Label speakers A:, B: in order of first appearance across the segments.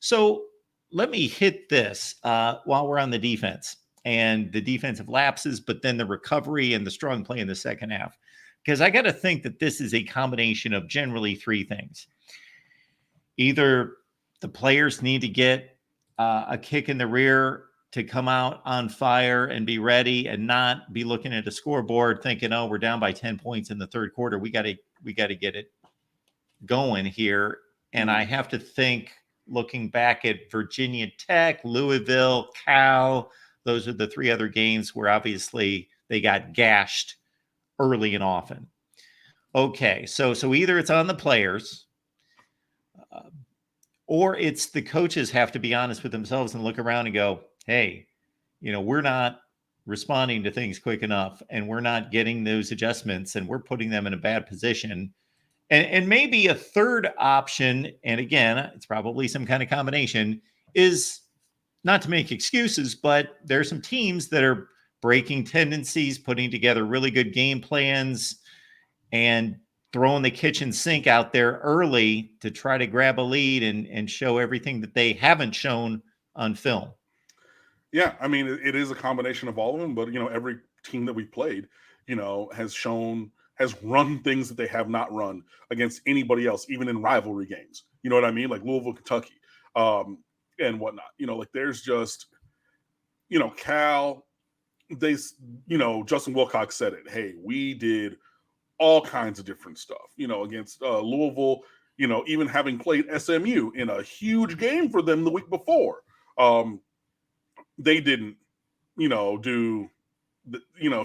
A: So let me hit this while we're on the defense and the defensive lapses, but then the recovery and the strong play in the second half. Because I got to think that this is a combination of generally three things. Either the players need to get a kick in the rear to come out on fire and be ready and not be looking at a scoreboard thinking, oh, we're down by 10 points in the third quarter. We got to get it going here. And I have to think, looking back at Virginia Tech, Louisville, Cal, those are the three other games where obviously they got gashed early and often. Okay, so either it's on the players, or it's the coaches have to be honest with themselves and look around and go, hey, we're not responding to things quick enough, and we're not getting those adjustments, and we're putting them in a bad position. And maybe a third option, and again, it's probably some kind of combination, is not to make excuses, but there's some teams that are breaking tendencies, putting together really good game plans, and throwing the kitchen sink out there early to try to grab a lead and show everything that they haven't shown on film.
B: Yeah, I mean, it is a combination of all of them, but, every team that we played, has run things that they have not run against anybody else, even in rivalry games. You know what I mean? Like Louisville, Kentucky, and whatnot. Like there's just, Cal, Justin Wilcox said it. Hey, we did all kinds of different stuff, against Louisville, even having played SMU in a huge game for them the week before. They didn't, do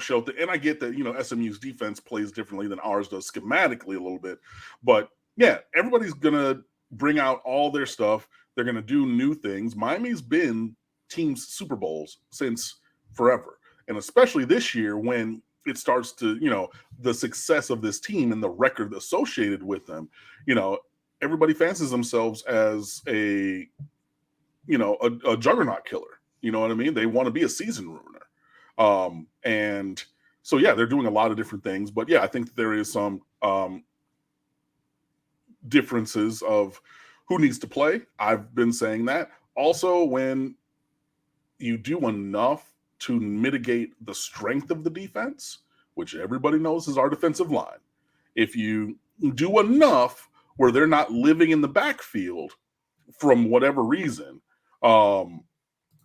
B: show the, and I get that, SMU's defense plays differently than ours does schematically a little bit, but yeah, everybody's going to bring out all their stuff. They're going to do new things. Miami's been teams Super Bowls since forever. And especially this year when it starts to, the success of this team and the record associated with them, everybody fancies themselves as a juggernaut killer. You know what I mean? They want to be a season ruiner. And so, yeah, they're doing a lot of different things. But, yeah, I think there is some differences of who needs to play. I've been saying that. Also, when you do enough to mitigate the strength of the defense, which everybody knows is our defensive line, if you do enough where they're not living in the backfield from whatever reason,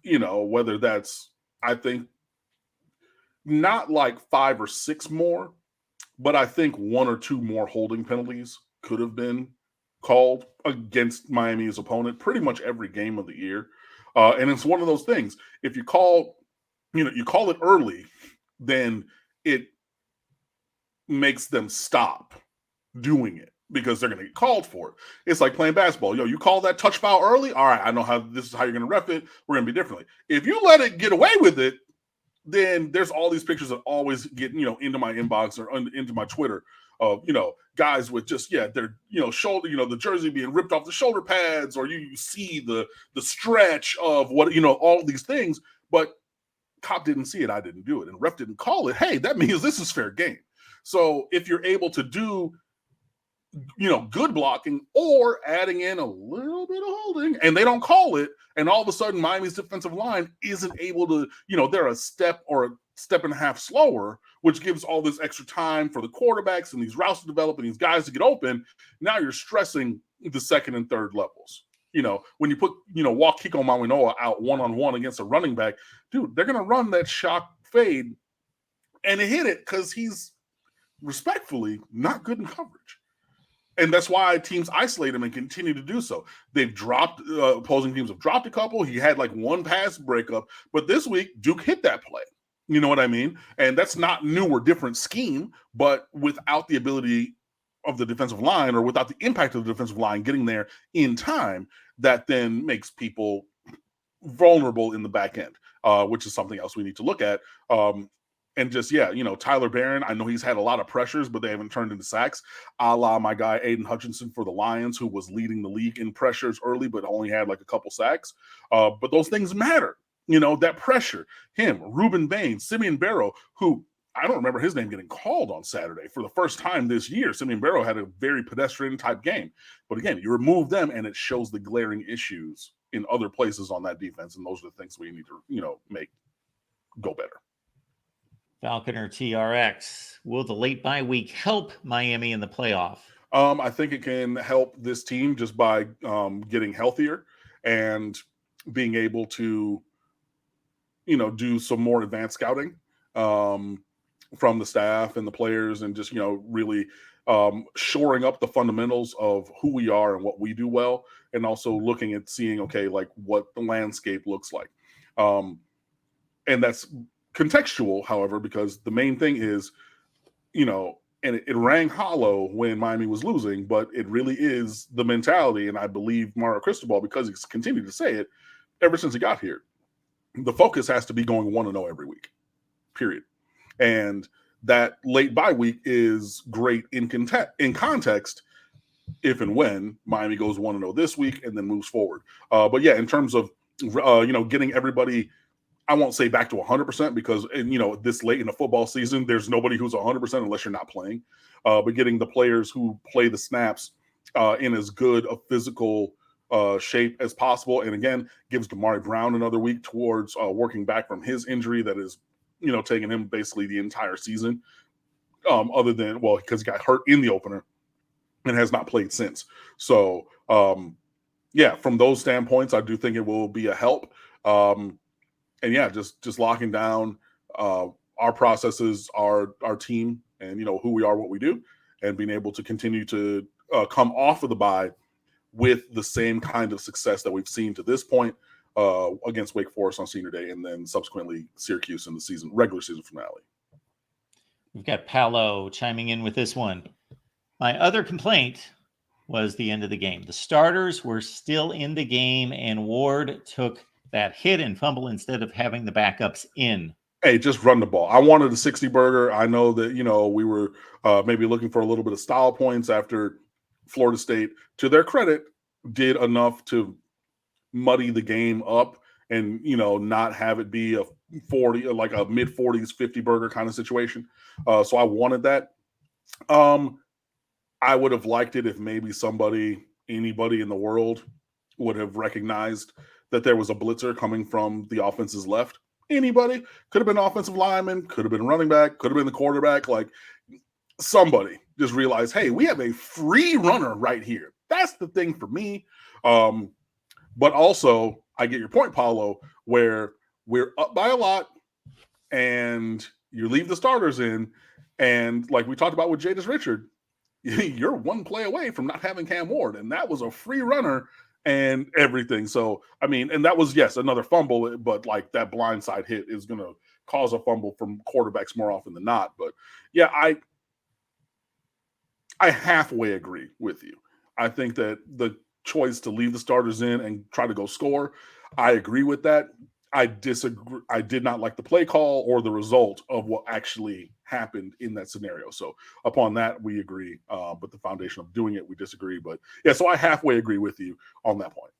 B: whether that's, I think, not like 5 or 6 more, but I think 1 or 2 more holding penalties could have been called against Miami's opponent pretty much every game of the year. And it's one of those things. If you call, you call it early, then it makes them stop doing it because they're going to get called for it. It's like playing basketball. You call that touch foul early. All right, I know how this is how you're going to ref it. We're going to be differently. If you let it get away with it, then there's all these pictures that always get, into my inbox or into my Twitter of, guys with just, they're, shoulder, the jersey being ripped off the shoulder pads, or you see the stretch of what, all these things, but cop didn't see it. I didn't do it. And ref didn't call it. Hey, that means this is fair game. So if you're able to do, good blocking or adding in a little bit of holding and they don't call it, and all of a sudden Miami's defensive line isn't able to, they're a step or a step and a half slower, which gives all this extra time for the quarterbacks and these routes to develop and these guys to get open. Now you're stressing the second and third levels. When you put, walk Kiko Mawinoa out one-on-one against a running back, dude, they're going to run that shock fade and hit it because he's respectfully not good in coverage. And that's why teams isolate him and continue to do so. They've dropped, opposing teams have dropped a couple. He had like one pass breakup, but this week Duke hit that play. You know what I mean? And that's not new or different scheme, but without the ability of the defensive line or without the impact of the defensive line getting there in time, that then makes people vulnerable in the back end, which is something else we need to look at. And just, Tyler Barron, I know he's had a lot of pressures, but they haven't turned into sacks, a la my guy Aiden Hutchinson for the Lions, who was leading the league in pressures early, but only had like a couple sacks. But those things matter, that pressure. Him, Reuben Baines, Simeon Barrow, who I don't remember his name getting called on Saturday for the first time this year. Simeon Barrow had a very pedestrian type game. But again, you remove them and it shows the glaring issues in other places on that defense, and those are the things we need to make go better.
A: Falconer TRX, will the late bye week help Miami in the playoff?
B: I think it can help this team just by getting healthier and being able to, do some more advanced scouting from the staff and the players, and just, really shoring up the fundamentals of who we are and what we do well, and also looking at seeing, okay, like what the landscape looks like. And that's contextual, however, because the main thing is, and it rang hollow when Miami was losing, but it really is the mentality. And I believe Mario Cristobal, because he's continued to say it ever since he got here, the focus has to be going 1-0 every week, period. And that late bye week is great in context if and when Miami goes 1-0 this week and then moves forward. But yeah, in terms of, getting everybody, I won't say back to 100% because, this late in the football season, there's nobody who's 100% unless you're not playing. But getting the players who play the snaps in as good a physical shape as possible, and again, gives Damari Brown another week towards working back from his injury that is, taking him basically the entire season. Other than, well, because he got hurt in the opener and has not played since. So, yeah, from those standpoints, I do think it will be a help. And yeah, just locking down our processes, our team, and who we are, what we do, and being able to continue to come off of the bye with the same kind of success that we've seen to this point against Wake Forest on Senior Day, and then subsequently Syracuse in the regular season finale.
A: We've got Paolo chiming in with this one. My other complaint was the end of the game. The starters were still in the game, and Ward took that hit and fumble instead of having the backups in.
B: Hey, just run the ball. I wanted a 60 burger. I know that, we were maybe looking for a little bit of style points after Florida State, to their credit, did enough to muddy the game up and, not have it be a 40, like a mid 40s, 50 burger kind of situation. So I wanted that. I would have liked it if maybe anybody in the world would have recognized that there was a blitzer coming from the offense's left. Anybody, could have been offensive lineman, could have been running back, could have been the quarterback. Like, somebody just realized, hey, we have a free runner right here. That's the thing for me. But also, I get your point, Paulo, where we're up by a lot and you leave the starters in, and like we talked about with Jadis Richard, you're one play away from not having Cam Ward, and that was a free runner and everything. So, I mean, and that was, yes, another fumble, but like that blindside hit is going to cause a fumble from quarterbacks more often than not. But yeah, I halfway agree with you. I think that the choice to leave the starters in and try to go score, I agree with that. I disagree. I did not like the play call or the result of what actually happened in that scenario. So upon that, we agree. But the foundation of doing it, we disagree. But yeah, so I halfway agree with you on that point.